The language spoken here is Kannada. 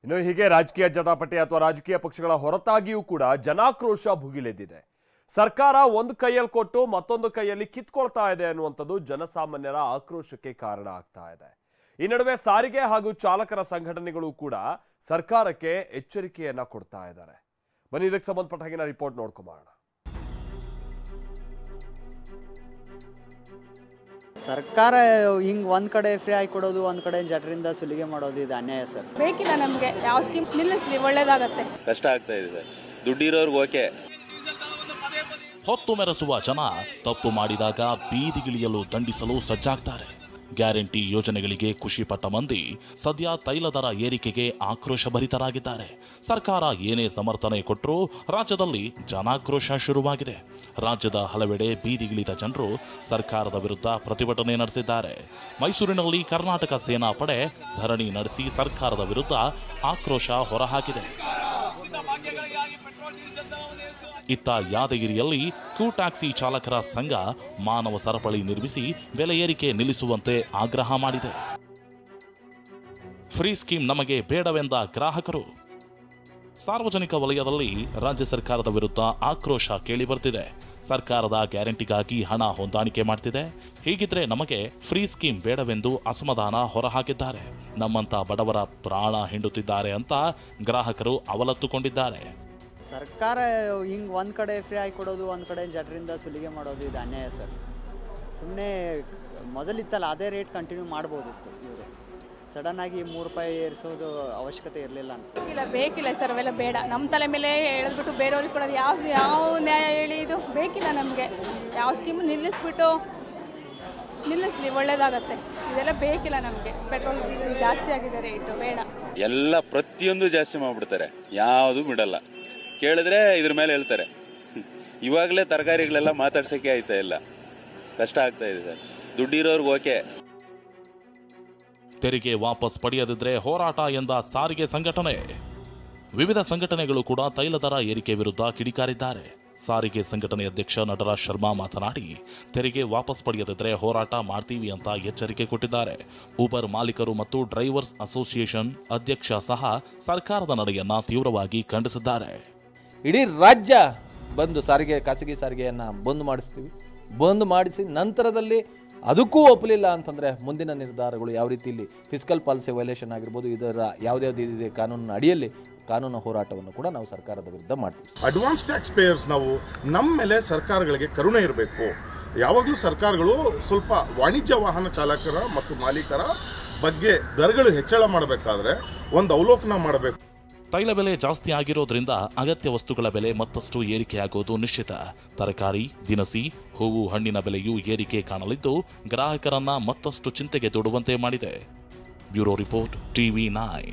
ಇನ್ನು ಹೀಗೆ ರಾಜಕೀಯ ಜಟಾಪಟಿ ಅಥವಾ ರಾಜಕೀಯ ಪಕ್ಷಗಳ ಹೊರತಾಗಿಯೂ ಕೂಡ ಜನಾಕ್ರೋಶ ಭುಗಿಲೆದ್ದಿದೆ. ಸರ್ಕಾರ ಒಂದು ಕೈಯಲ್ಲಿ ಕೊಟ್ಟು ಮತ್ತೊಂದು ಕೈಯಲ್ಲಿ ಕಿತ್ಕೊಳ್ತಾ ಇದೆ ಅನ್ನುವಂಥದ್ದು ಜನಸಾಮಾನ್ಯರ ಆಕ್ರೋಶಕ್ಕೆ ಕಾರಣ ಆಗ್ತಾ ಇದೆ. ಈ ನಡುವೆ ಸಾರಿಗೆ ಹಾಗೂ ಚಾಲಕರ ಸಂಘಟನೆಗಳು ಕೂಡ ಸರ್ಕಾರಕ್ಕೆ ಎಚ್ಚರಿಕೆಯನ್ನ ಕೊಡ್ತಾ ಇದ್ದಾರೆ. ಬನ್ನಿ ಇದಕ್ಕೆ ಸಂಬಂಧಪಟ್ಟ ಹಾಗೆ ರಿಪೋರ್ಟ್ ನೋಡ್ಕೊಂಬೋಣ. ಸರ್ಕಾರ ಹಿಂಗೆ ಒಂದು ಕಡೆ ಫ್ರೀ ಆಗಿ ಕೊಡೋದು, ಒಂದು ಕಡೆ ಜನರಿಂದ ಸುಲಿಗೆ ಮಾಡೋದು ಇದು ಅನ್ಯಾಯ ಸರ್. ಬೇಕಿಲ್ಲ ನಮಗೆ ಯಾವ ಸ್ಕೀಮ್ ನಿಲ್ಲಿಸಲಿ ಒಳ್ಳೇದಾಗತ್ತೆ. ಕಷ್ಟ ಆಗ್ತಾ ಇದೆ ಸರ್, ದುಡ್ಡಿರೋರ್ಗೆ ಓಕೆ. ಹೊತ್ತು ಮೆರೆಸುವ ಜನ ತಪ್ಪು ಮಾಡಿದಾಗ ಬೀದಿಗಿಳಿಯಲು ದಂಡಿಸಲು ಸಜ್ಜಾಗ್ತಾರೆ. ಗ್ಯಾರಂಟಿ ಯೋಜನೆಗಳಿಗೆ ಖುಷಿ ಪಟ್ಟ ಮಂದಿ ಸದ್ಯ ತೈಲ ದರ ಏರಿಕೆಗೆ ಆಕ್ರೋಶಭರಿತರಾಗಿದ್ದಾರೆ. ಸರ್ಕಾರ ಏನೇ ಸಮರ್ಥನೆ ಕೊಟ್ಟರೂ ರಾಜ್ಯದಲ್ಲಿ ಜನಾಕ್ರೋಶ ಶುರುವಾಗಿದೆ. ರಾಜ್ಯದ ಹಲವೆಡೆ ಬೀದಿಗಿಳಿದ ಜನರು ಸರ್ಕಾರದ ವಿರುದ್ಧ ಪ್ರತಿಭಟನೆ ನಡೆಸಿದ್ದಾರೆ. ಮೈಸೂರಿನಲ್ಲಿ ಕರ್ನಾಟಕ ಸೇನಾ ಪಡೆ ಧರಣಿ ನಡೆಸಿ ಸರ್ಕಾರದ ವಿರುದ್ಧ ಆಕ್ರೋಶ ಹೊರಹಾಕಿದೆ. ಇತ್ತ ಯಾದಗಿರಿಯಲ್ಲಿ ಕ್ಯೂ ಟ್ಯಾಕ್ಸಿ ಚಾಲಕರ ಸಂಘ ಮಾನವ ಸರಪಳಿ ನಿರ್ಮಿಸಿ ಬೆಲೆ ಏರಿಕೆ ನಿಲ್ಲಿಸುವಂತೆ ಆಗ್ರಹ ಮಾಡಿದೆ. ಫ್ರೀ ಸ್ಕೀಮ್ ನಮಗೆ ಬೇಡವೆಂದ ಗ್ರಾಹಕರು. ಸಾರ್ವಜನಿಕ ವಲಯದಲ್ಲಿ ರಾಜ್ಯ ಸರ್ಕಾರದ ವಿರುದ್ಧ ಆಕ್ರೋಶ ಕೇಳಿಬರ್ತಿದೆ. ಸರ್ಕಾರದ ಗ್ಯಾರಂಟಿಗಾಗಿ ಹಣ ಹೊಂದಾಣಿಕೆ ಮಾಡ್ತಿದೆ. ಹೀಗಿದ್ರೆ ನಮಗೆ ಫ್ರೀ ಸ್ಕೀಮ್ ಬೇಡವೆಂದು ಅಸಮಾಧಾನ ಹೊರಹಾಕಿದ್ದಾರೆ. ನಮ್ಮಂತ ಬಡವರ ಪ್ರಾಣ ಹಿಂಡುತ್ತಿದ್ದಾರೆ ಅಂತ ಗ್ರಾಹಕರು ಅವಲತ್ತುಕೊಂಡಿದ್ದಾರೆ. ಸರ್ಕಾರ ಹಿಂಗೆ ಒಂದು ಕಡೆ ಫ್ರೀ ಆಗಿ ಕೊಡೋದು, ಒಂದು ಕಡೆ ಜನರಿಂದ ಸುಲಿಗೆ ಮಾಡೋದು ಇದು ಅನ್ಯಾಯ ಸರ್. ಸುಮ್ಮನೆ ಮೊದಲಿತ್ತಲ್ಲ ಅದೇ ರೇಟ್ ಕಂಟಿನ್ಯೂ ಮಾಡ್ಬೋದಿತ್ತು. ಇವರು ಸಡನ್ನಾಗಿ ₹3 ಏರಿಸೋದು ಅವಶ್ಯಕತೆ ಇರಲಿಲ್ಲ ಅನ್ಸುತ್ತೆ. ಬೇಕಿಲ್ಲ ಸರ್, ಅವೆಲ್ಲ ಬೇಡ. ನಮ್ಮ ತಲೆ ಮೇಲೆ ಎಳೆದ್ಬಿಟ್ಟು ಬೇರೆಯವ್ರಿಗೆ ಕೊಡೋದು ಯಾವ ನ್ಯಾಯ ಹೇಳಿ? ಇದು ಬೇಕಿಲ್ಲ ನಮಗೆ. ಯಾವ ಸ್ಕೀಮು ನಿಲ್ಲಿಸಲಿ ಒಳ್ಳೇದಾಗತ್ತೆ. ಇದೆಲ್ಲ ಬೇಕಿಲ್ಲ ನಮಗೆ. ಪೆಟ್ರೋಲ್ ಡೀಸೆಲ್ ಜಾಸ್ತಿ ಆಗಿದೆ ರೇಟು, ಬೇಡ. ಎಲ್ಲ ಪ್ರತಿಯೊಂದು ಜಾಸ್ತಿ ಮಾಡಿಬಿಡ್ತಾರೆ, ಯಾವುದು ಬಿಡಲ್ಲ. ಕೇಳಿದ್ರೆ ಇದ್ರ ಮೇಲೆ ಹೇಳ್ತಾರೆ. ಇವಾಗಲೇ ತರಕಾರಿಗಳೆಲ್ಲ ಮಾತಾಡ್ಸೋಕ್ಕೆ ಆಯ್ತಾ ಇಲ್ಲ, ಕಷ್ಟ ಆಗ್ತಾ ಇದೆ ಸರ್. ದುಡ್ಡಿರೋರ್ಗೆ ಓಕೆ. ತೆರಿಗೆ ವಾಪಸ್ ಪಡೆಯದಿದ್ರೆ ಹೋರಾಟ ಎಂದ ಸಾರಿಗೆ ಸಂಘಟನೆ. ವಿವಿಧ ಸಂಘಟನೆಗಳು ಕೂಡ ತೈಲ ದರ ಏರಿಕೆ ವಿರುದ್ಧ ಕಿಡಿಕಾರಿದ್ದಾರೆ. ಸಾರಿಗೆ ಸಂಘಟನೆ ಅಧ್ಯಕ್ಷ ನಟರಾಜ್ ಶರ್ಮಾ ಮಾತನಾಡಿ, ತೆರಿಗೆ ವಾಪಸ್ ಪಡೆಯದಿದ್ರೆ ಹೋರಾಟ ಮಾಡ್ತೀವಿ ಅಂತ ಎಚ್ಚರಿಕೆ ಕೊಟ್ಟಿದ್ದಾರೆ. ಊಬರ್ ಮಾಲೀಕರು ಮತ್ತು ಡ್ರೈವರ್ಸ್ ಅಸೋಸಿಯೇಷನ್ ಅಧ್ಯಕ್ಷ ಸಹ ಸರ್ಕಾರದ ನಡೆಯನ್ನ ತೀವ್ರವಾಗಿ ಖಂಡಿಸಿದ್ದಾರೆ. ಇಡೀ ರಾಜ್ಯ ಬಂದು ಖಾಸಗಿ ಸಾರಿಗೆಯನ್ನು ಬಂದ್ ಮಾಡಿಸಿ ನಂತರದಲ್ಲಿ ಅದಕ್ಕೂ ಒಪ್ಪಲಿಲ್ಲ ಅಂತಂದರೆ ಮುಂದಿನ ನಿರ್ಧಾರಗಳು ಯಾವ ರೀತಿ ಇಲ್ಲಿ ಫಿಸ್ಕಲ್ ಪಾಲಿಸಿ ವೈಲೇಷನ್ ಆಗಿರ್ಬೋದು, ಇದರ ಯಾವುದ್ಯಾವುದಿದೆ ಕಾನೂನಿನ ಅಡಿಯಲ್ಲಿ ಕಾನೂನು ಹೋರಾಟವನ್ನು ಕೂಡ ನಾವು ಸರ್ಕಾರದ ವಿರುದ್ಧ ಮಾಡ್ತೀವಿ. ಅಡ್ವಾನ್ಸ್ ಟ್ಯಾಕ್ಸ್ ಪೇಯರ್ಸ್ ನಾವು ನಮ್ಮ ಮೇಲೆ ಸರ್ಕಾರಗಳಿಗೆ ಕರುಣೆ ಇರಬೇಕು. ಯಾವಾಗಲೂ ಸರ್ಕಾರಗಳು ಸ್ವಲ್ಪ ವಾಣಿಜ್ಯ ವಾಹನ ಚಾಲಕರ ಮತ್ತು ಮಾಲೀಕರ ಬಗ್ಗೆ ದರಗಳು ಹೆಚ್ಚಳ ಮಾಡಬೇಕಾದ್ರೆ ಒಂದು ಅವಲೋಕನ ಮಾಡಬೇಕು. ತೈಲ ಬೆಲೆ ಜಾಸ್ತಿ ಆಗಿರೋದ್ರಿಂದ ಅಗತ್ಯ ವಸ್ತುಗಳ ಬೆಲೆ ಮತ್ತಷ್ಟು ಏರಿಕೆಯಾಗುವುದು ನಿಶ್ಚಿತ. ತರಕಾರಿ, ದಿನಸಿ, ಹೂವು, ಹಣ್ಣಿನ ಬೆಲೆಯೂ ಏರಿಕೆ ಕಾಣಲಿದ್ದು ಗ್ರಾಹಕರನ್ನ ಮತ್ತಷ್ಟು ಚಿಂತೆಗೆ ದೂಡುವಂತೆ ಮಾಡಿದೆ. Bureau report, TV9.